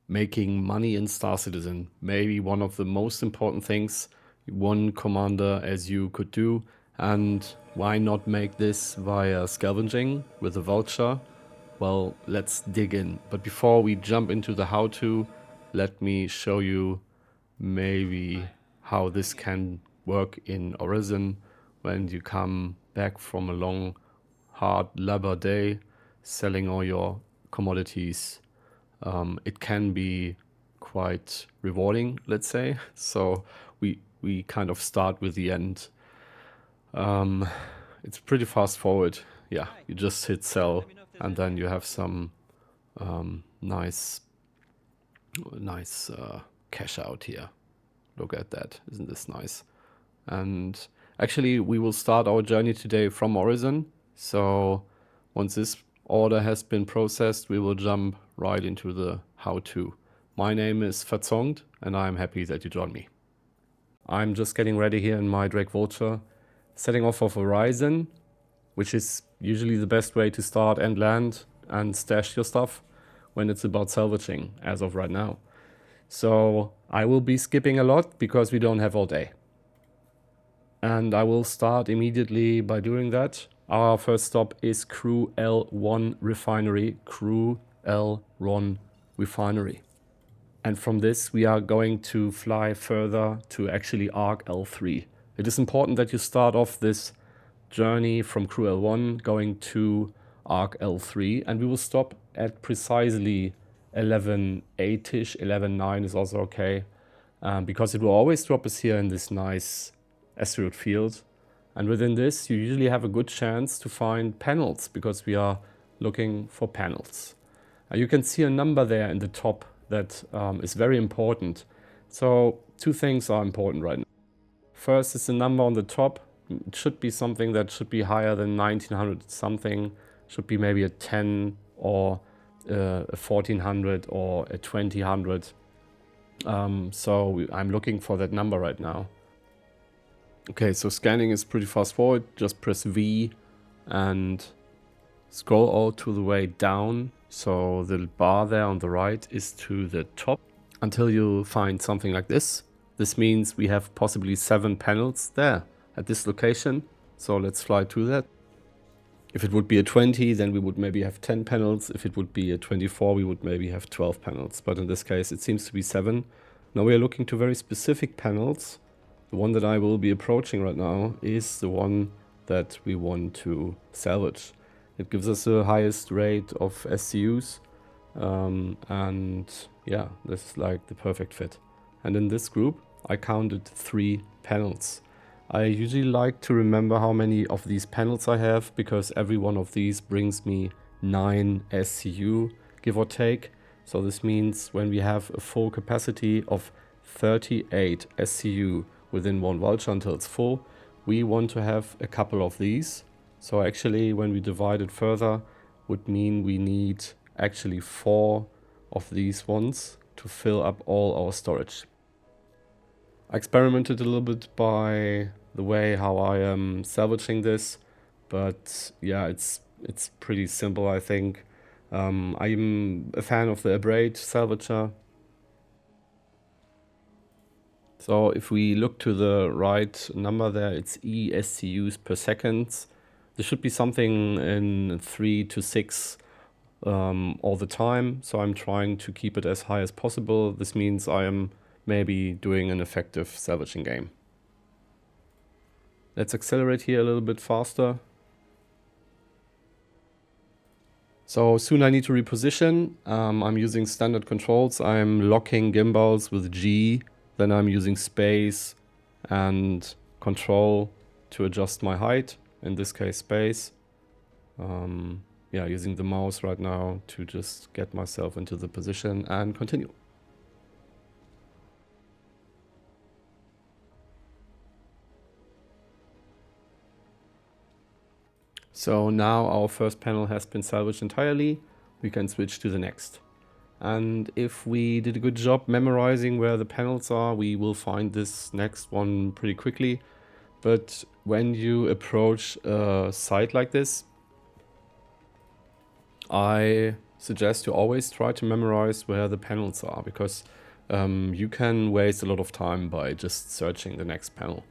making money in Star Citizen. Maybe one of the most important things one commander as you could do. And why not make this via scavenging with a Vulture? Well, let's dig in. But before we jump into the how-to, let me show you maybe how this can work in Orison when you come back from a long, hard labor day, selling all your commodities. It can be quite rewarding, let's say. So we kind of start with the end. It's pretty fast forward. Yeah, you just hit sell, and then you have some nice cash out here. Look at that, isn't this nice? And actually, we will start our journey today from Orison. So once this order has been processed, we will jump right into the how-to. My name is Verzongt, and I'm happy that you joined me. I'm just getting ready here in my Drake Vulture, setting off of Orison, which is usually the best way to start and land and stash your stuff when it's about salvaging, as of right now. So I will be skipping a lot because we don't have all day. And I will start immediately by doing that. Our first stop is Crew L1 Refinery. Crew L1 Refinery. And from this, we are going to fly further to actually Arc L3. It is important that you start off this journey from Crew L1 going to Arc L3. And we will stop at precisely 11.8ish, 11.9 is also okay. Because it will always drop us here in this nice asteroid field. And within this, you usually have a good chance to find panels because we are looking for panels. You can see a number there in the top that is very important. So two things are important right now. First is the number on the top. It should be something that should be higher than 1900 something. Should be maybe a 10 or a 1400 or a 2000. So I'm looking for that number right now. Okay, so scanning is pretty fast forward. Just press V and scroll all to the way down. So the bar there on the right is to the top until you find something like this. This means we have possibly 7 panels there at this location. So let's fly to that. If it would be a 20, then we would maybe have 10 panels. If it would be a 24, we would maybe have 12 panels. But in this case, it seems to be 7. Now we are looking to very specific panels. The one that I will be approaching right now is the one that we want to salvage. It gives us the highest rate of SCUs. And yeah, this is like the perfect fit. And in this group, I counted 3 panels. I usually like to remember how many of these panels I have because every one of these brings me 9 SCU, give or take. So this means when we have a full capacity of 38 SCU within one Vulture until it's full, we want to have a couple of these. So actually, when we divide it further, would mean we need actually 4 of these ones to fill up all our storage. I experimented a little bit by the way how I am salvaging this, but yeah, it's pretty simple, I think. I'm a fan of the Abrade salvager. So if we look to the right number there, it's ESCUs per second. There should be something in 3 to 6 all the time. So I'm trying to keep it as high as possible. This means I am maybe doing an effective salvaging game. Let's accelerate here a little bit faster. So soon I need to reposition. I'm using standard controls. I'm locking gimbals with G. Then I'm using space and control to adjust my height. In this case, space. Yeah, using the mouse right now to just get myself into the position and continue. So now our first panel has been salvaged entirely. We can switch to the next. And if we did a good job memorizing where the panels are, we will find this next one pretty quickly. But when you approach a site like this, I suggest you always try to memorize where the panels are, because you can waste a lot of time by just searching the next panel.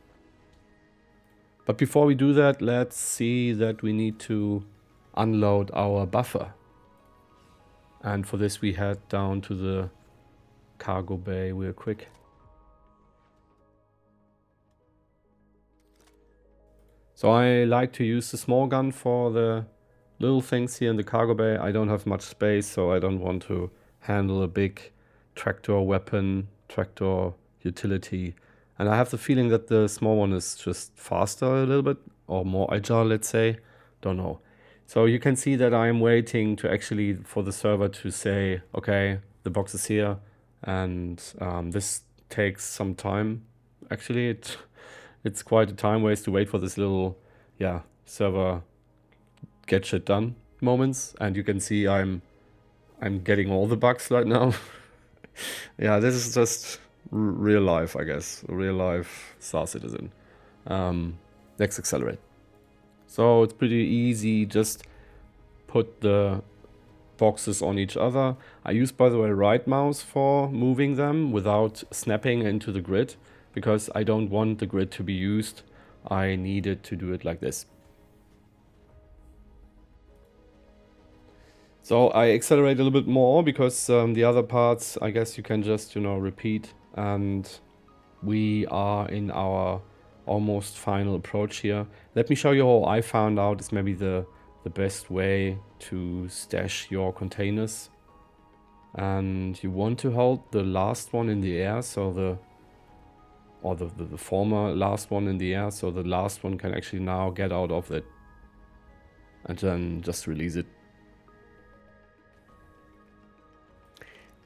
But before we do that, let's see that we need to unload our buffer. And for this we head down to the cargo bay real quick. So I like to use the small gun for the little things here in the cargo bay. I don't have much space, so I don't want to handle a big tractor weapon, tractor utility. And I have the feeling that the small one is just faster a little bit, or more agile, let's say. Don't know. So you can see that I'm waiting to actually for the server to say, okay, the box is here. And this takes some time. Actually, it's quite a time waste to wait for this little, yeah, server get shit done moments. And you can see I'm getting all the bugs right now. Yeah, this is just real life, I guess. Real life starcitizen. Let's accelerate. So it's pretty easy, just put the boxes on each other. I use, by the way, right mouse for moving them without snapping into the grid, because I don't want the grid to be used. I needed to do it like this. So I accelerate a little bit more because the other parts, I guess you can just, repeat. And we are in our almost final approach here. Let me show you how I found out is maybe the best way to stash your containers. And you want to hold the last one in the air, so the former last one in the air, so the last one can actually now get out of it. And then just release it.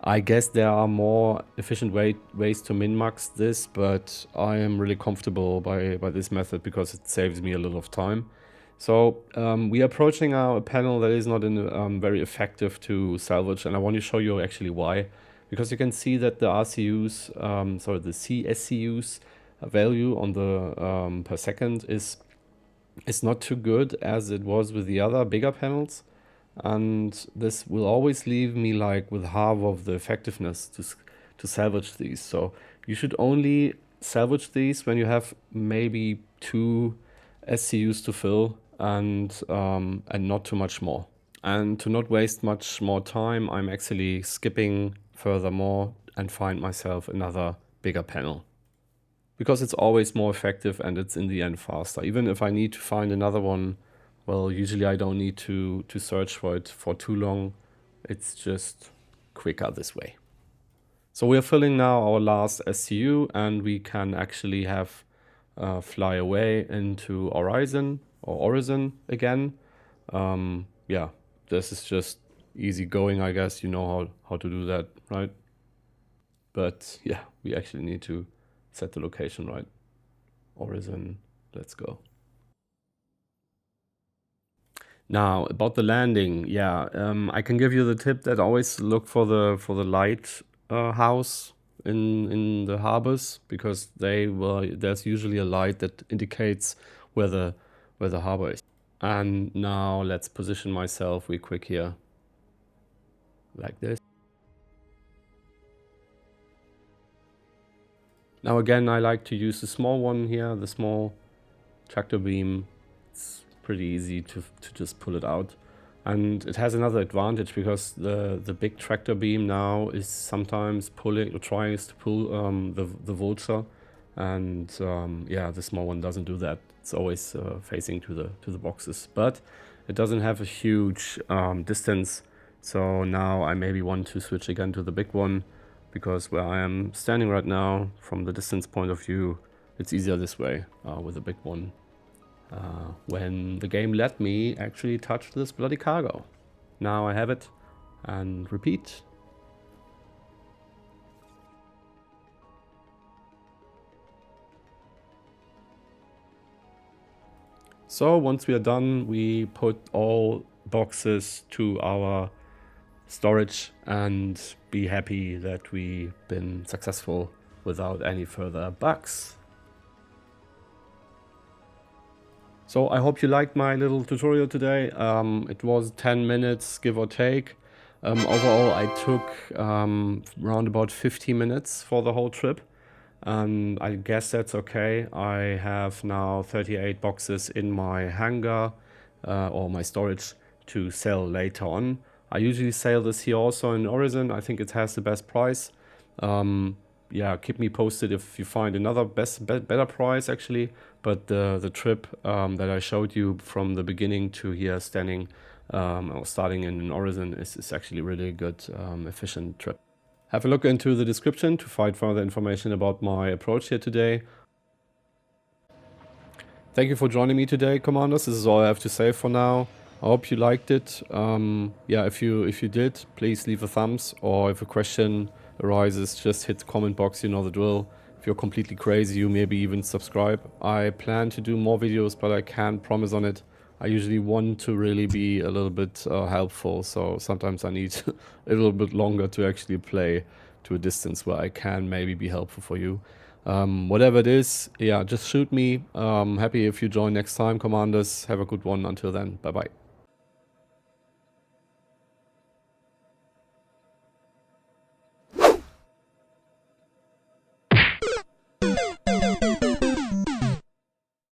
I guess there are more efficient ways to min-max this, but I am really comfortable by this method because it saves me a lot of time. So we are approaching now a panel that is not very effective to salvage, and I want to show you actually why. Because you can see that the RCUs, the CSCUs value on the per second is not too good as it was with the other bigger panels. And this will always leave me like with half of the effectiveness to salvage these. So you should only salvage these when you have maybe 2 SCUs to fill and not too much more. And to not waste much more time, I'm actually skipping furthermore and find myself another bigger panel. Because it's always more effective and it's in the end faster. Even if I need to find another one, well, usually I don't need to search for it for too long. It's just quicker this way. So we are filling now our last SCU, and we can actually have fly away into Orison again. Yeah, this is just easy going, I guess. You know how to do that, right? But yeah, we actually need to set the location right. Orison, let's go. Now about the landing, yeah, I can give you the tip that always look for the light house in the harbors, because there's usually a light that indicates where the harbor is. And now let's position myself real quick here, like this. Now again, I like to use the small one here, the small tractor beam. It's pretty easy to just pull it out. And it has another advantage, because the big tractor beam now is sometimes tries to pull the Vulture, and yeah, the small one doesn't do that. It's always facing to the boxes, but it doesn't have a huge distance. So now I maybe want to switch again to the big one, because where I am standing right now, from the distance point of view, it's easier this way with the big one. When the game let me actually touch this bloody cargo. Now I have it, and repeat. So once we are done, we put all boxes to our storage and be happy that we've been successful without any further bugs. So I hope you liked my little tutorial today. It was 10 minutes, give or take. Overall, I took around about 50 minutes for the whole trip. And I guess that's okay. I have now 38 boxes in my hangar or my storage to sell later on. I usually sell this here also in Orison. I think it has the best price. Yeah, keep me posted if you find another better price actually. But the trip that I showed you from the beginning to here standing or starting in Orison is actually really good, efficient trip. Have a look into the description to find further information about my approach here today. Thank you for joining me today, Commanders. This is all I have to say for now. I hope you liked it. Yeah, if you did, please leave a thumbs, or if a question arises, just hit the comment box, you know the drill. If you're completely crazy, you maybe even subscribe. I plan to do more videos, but I can't promise on it. I usually want to really be a little bit helpful, so sometimes I need a little bit longer to actually play to a distance where I can maybe be helpful for you. Whatever it is, yeah, just shoot me. Happy if you join next time, Commanders. Have a good one. Until then, bye-bye.